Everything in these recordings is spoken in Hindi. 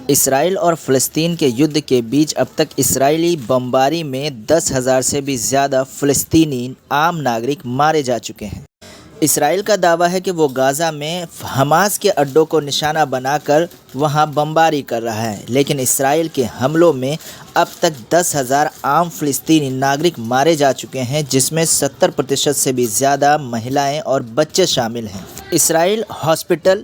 इसराइल और फ़लस्तीन के युद्ध के बीच अब तक इजरायली बमबारी में 10,000 से भी ज़्यादा फ़लस्तीनी आम नागरिक मारे जा चुके हैं। इसराइल का दावा है कि वो गाज़ा में हमास के अड्डों को निशाना बनाकर वहां बमबारी कर रहा है, लेकिन इसराइल के हमलों में अब तक 10,000 आम फ़लस्तीनी नागरिक मारे जा चुके हैं, जिसमें 70% से भी ज़्यादा महिलाएं और बच्चे शामिल हैं। इसराइल हॉस्पिटल,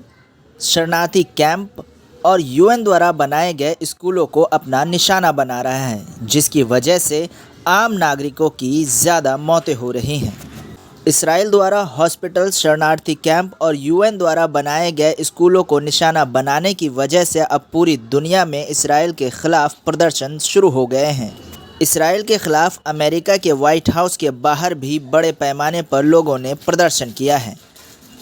शरणार्थी कैंप और यूएन द्वारा बनाए गए स्कूलों को अपना निशाना बना रहा है, जिसकी वजह से आम नागरिकों की ज़्यादा मौतें हो रही हैं। इसराइल द्वारा हॉस्पिटल, शरणार्थी कैंप और यूएन द्वारा बनाए गए स्कूलों को निशाना बनाने की वजह से अब पूरी दुनिया में इसराइल के ख़िलाफ़ प्रदर्शन शुरू हो गए हैं। इसराइल के ख़िलाफ़ अमेरिका के वाइट हाउस के बाहर भी बड़े पैमाने पर लोगों ने प्रदर्शन किया है।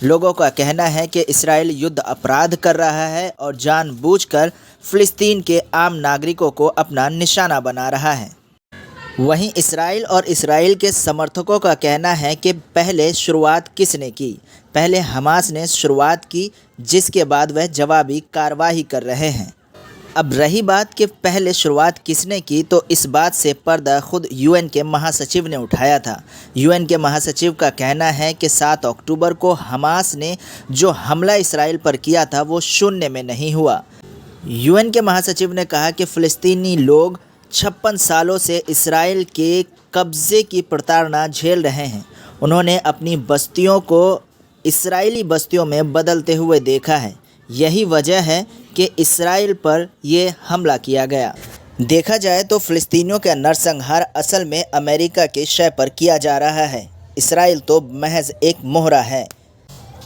लोगों का कहना है कि इसराइल युद्ध अपराध कर रहा है और जानबूझकर फ़लस्तीन के आम नागरिकों को अपना निशाना बना रहा है। वहीं इसराइल और इसराइल के समर्थकों का कहना है कि पहले शुरुआत किसने की? पहले हमास ने शुरुआत की, जिसके बाद वह जवाबी कार्रवाई कर रहे हैं। अब रही बात कि पहले शुरुआत किसने की, तो इस बात से पर्दा खुद यूएन के महासचिव ने उठाया था। यूएन के महासचिव का कहना है कि 7 अक्टूबर को हमास ने जो हमला इसराइल पर किया था वो शून्य में नहीं हुआ। यूएन के महासचिव ने कहा कि फ़लस्तीनी लोग 56 सालों से इसराइल के कब्ज़े की प्रताड़ना झेल रहे हैं। उन्होंने अपनी बस्तियों को इसराइली बस्तियों में बदलते हुए देखा है। यही वजह है कि इसराइल पर ये हमला किया गया। देखा जाए तो फ़लस्तीनियों का नरसंहार असल में अमेरिका के शय पर किया जा रहा है। इसराइल तो महज एक मोहरा है।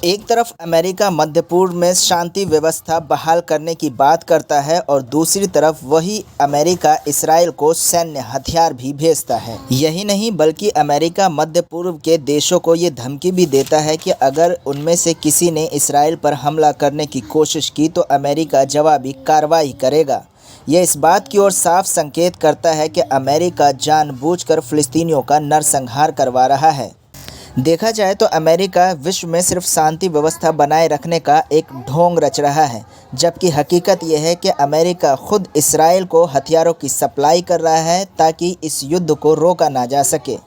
एक तरफ अमेरिका मध्य पूर्व में शांति व्यवस्था बहाल करने की बात करता है और दूसरी तरफ वही अमेरिका इसराइल को सैन्य हथियार भी भेजता है। यही नहीं बल्कि अमेरिका मध्य पूर्व के देशों को ये धमकी भी देता है कि अगर उनमें से किसी ने इसराइल पर हमला करने की कोशिश की तो अमेरिका जवाबी कार्रवाई करेगा। यह इस बात की ओर साफ संकेत करता है कि अमेरिका जानबूझकर फ़लस्तीनियों का नरसंहार करवा रहा है। देखा जाए तो अमेरिका विश्व में सिर्फ शांति व्यवस्था बनाए रखने का एक ढोंग रच रहा है, जबकि हकीकत यह है कि अमेरिका खुद इसराइल को हथियारों की सप्लाई कर रहा है ताकि इस युद्ध को रोका ना जा सके।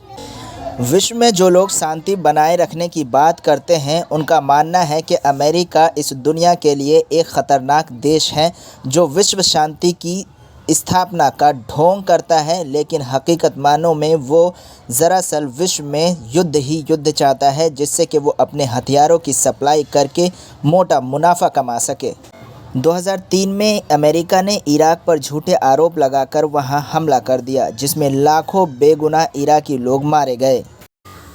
विश्व में जो लोग शांति बनाए रखने की बात करते हैं, उनका मानना है कि अमेरिका इस दुनिया के लिए एक ख़तरनाक देश है जो विश्व शांति की स्थापना का ढोंग करता है, लेकिन हकीकत मानों में वो दरअसल विश्व में युद्ध ही युद्ध चाहता है, जिससे कि वो अपने हथियारों की सप्लाई करके मोटा मुनाफा कमा सके। 2003 में अमेरिका ने इराक पर झूठे आरोप लगाकर वहां हमला कर दिया, जिसमें लाखों बेगुनाह इराकी लोग मारे गए।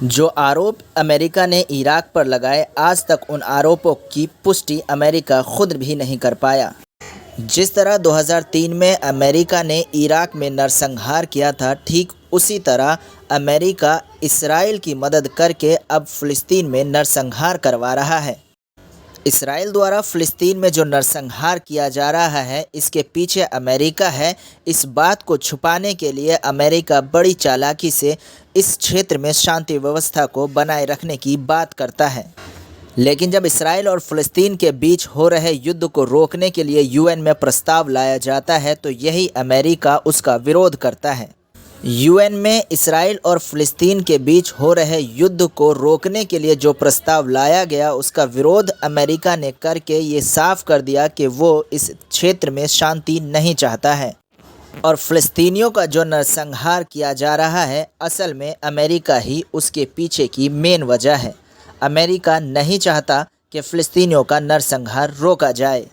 जो आरोप अमेरिका ने इराक पर लगाए, आज तक उन आरोपों की पुष्टि अमेरिका खुद भी नहीं कर पाया। जिस तरह 2003 में अमेरिका ने इराक में नरसंहार किया था, ठीक उसी तरह अमेरिका इसराइल की मदद करके अब फ़लस्तीन में नरसंहार करवा रहा है। इसराइल द्वारा फ़लस्तीन में जो नरसंहार किया जा रहा है, इसके पीछे अमेरिका है। इस बात को छुपाने के लिए अमेरिका बड़ी चालाकी से इस क्षेत्र में शांति व्यवस्था को बनाए रखने की बात करता है। लेकिन जब इसराइल और फ़लस्तीन के बीच हो रहे युद्ध को रोकने के लिए यूएन में प्रस्ताव लाया जाता है, तो यही अमेरिका उसका विरोध करता है। यूएन में इसराइल और फ़लस्तीन के बीच हो रहे युद्ध को रोकने के लिए जो प्रस्ताव लाया गया, उसका विरोध अमेरिका ने करके ये साफ कर दिया कि वो इस क्षेत्र में शांति नहीं चाहता है। और फ़लस्तीनियों का जो नरसंहार किया जा रहा है, असल में अमेरिका ही उसके पीछे की मेन वजह है। अमेरिका नहीं चाहता कि फ़लस्तीनियों का नरसंहार रोका जाए।